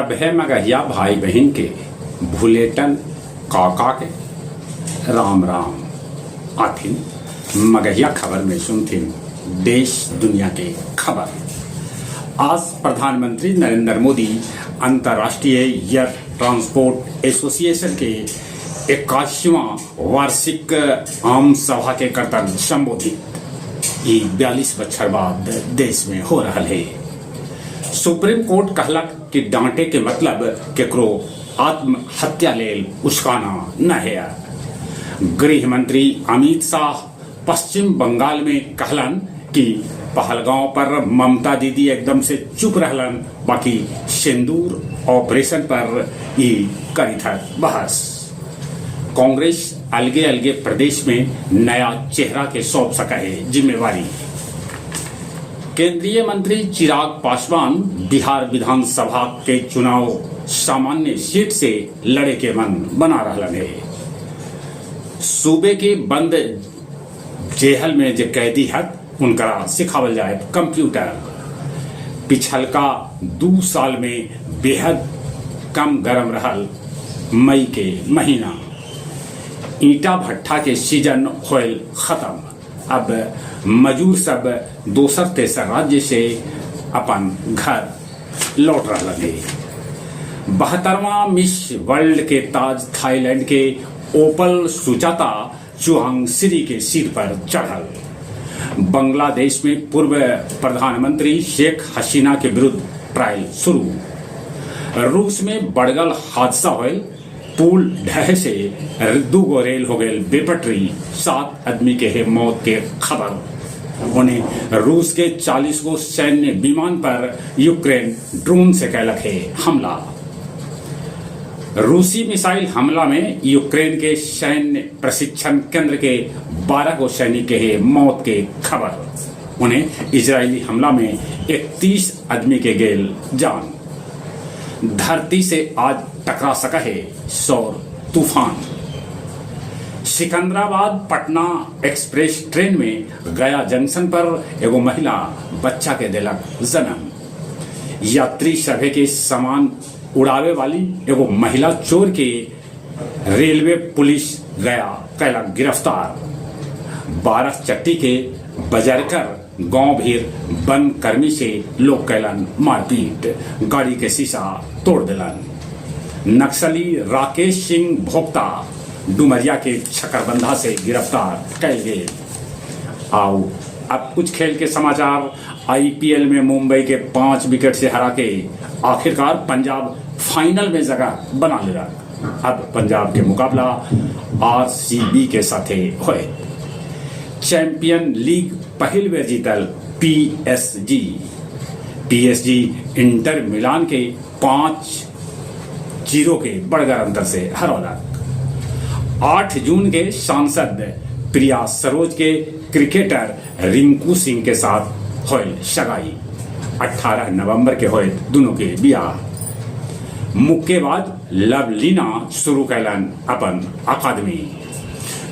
सभे मगहिया भाई बहन के भूलेटन काका के राम राम आथिन मगहिया खबर में सुनथिन देश दुनिया के खबर। आज प्रधानमंत्री नरेंद्र मोदी अंतर्राष्ट्रीय एयर ट्रांसपोर्ट एसोसिएशन के 81वां वार्षिक आम सभा के करतन संबोधित 42 बछर बाद देश में हो रहा है। सुप्रीम कोर्ट कहलक कि डांटे के मतलब केकरो आत्महत्या लेल उस्काना न है। गृह मंत्री अमित शाह पश्चिम बंगाल में कहलन कि पहलगांव पर ममता दीदी एकदम से चुप रहलन, बाकी सिंदूर ऑपरेशन पर ही करी था बहस। कांग्रेस अलगे अलगे प्रदेश में नया चेहरा के सौंप सका है जिम्मेवारी। केंद्रीय मंत्री चिराग पासवान बिहार विधानसभा के चुनाव सामान्य सीट से लड़े के मन बना रहलन है। सूबे के बंद जेहल में जो कैदी है उनका सिखावल जाए कंप्यूटर। पिछलका 2 साल में बेहद कम गरम रहल मई के महीना। ईटा भट्ठा के सीजन होल खत्म। अब मजूर सब दोसर तेसर राज्य से अपन घर लौट रहा है। 72वां मिस वर्ल्ड के ताज थाईलैंड के ओपल सुजाता चुआंगसी के सिर पर चढ़ल। बांग्लादेश में पूर्व प्रधानमंत्री शेख हसीना के विरुद्ध ट्रायल शुरू। रूस में बड़गल हादसा हुए, पुल ढह से 2 रेल हो गए बेपटरी, 7 आदमी के है मौत के खबर। उन्हें रूस के 40 गो सैन्य विमान पर यूक्रेन ड्रोन से कैलक है हमला। रूसी मिसाइल हमला में यूक्रेन के सैन्य प्रशिक्षण केंद्र के 12 गो सैनिक के है मौत के खबर। उन्हें इजरायली हमला में 31 आदमी के गेल जान। धरती से आज टकरा सका है सौर तूफान। सिकंदराबाद पटना एक्सप्रेस ट्रेन में गया जंक्शन पर एगो महिला बच्चा के दिलक जन्म। यात्री सभे के सामान उड़ावे वाली एगो महिला चोर के रेलवे पुलिस गया कैलक गिरफ्तार। 12 चट्टी के बजरकर गांव भीर वन कर्मी से लोग कैलन मारपीट, गाड़ी के शीशा तोड़ दिलन। नक्सली राकेश सिंह भोक्ता डुमरिया के छकरबंधा से गिरफ्तार कैल गए। आओ अब कुछ खेल के समाचार। आईपीएल में मुंबई के 5 विकेट से हरा के आखिरकार पंजाब फाइनल में जगह बना लिया। अब पंजाब के मुकाबला आरसीबी के साथ हुए। चैंपियन लीग पहल बेर जीतल पीएसजी इंटर मिलान के 5-0 के बड़गर अंतर से हरौलक। 8 जून के सांसद प्रिया सरोज के क्रिकेटर रिंकू सिंह के साथ होल सगाई। 18 नवंबर के होए दोनों के ब्याह। मुक्केबाज लवलीना शुरू कैलन अपन अकादमी।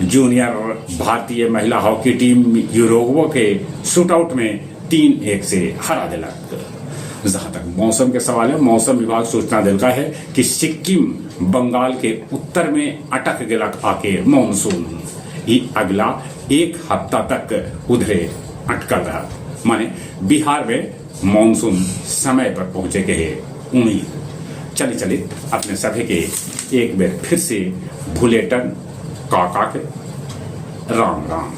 जूनियर भारतीय महिला हॉकी टीम यूरोगवे के शूटआउट में 3-1 से हरा दिलक। जहां तक मौसम के सवाल है, मौसम विभाग सूचना दिलका है कि सिक्किम बंगाल के उत्तर में अटक गिलक आके मानसून ही अगला 1 हफ्ता तक उधरे अटकल रहा। माने बिहार में मानसून समय पर पहुंचे के है उम्मीद। चले अपने सभी के एक बार फिर से भूलेटन काका के राम राम।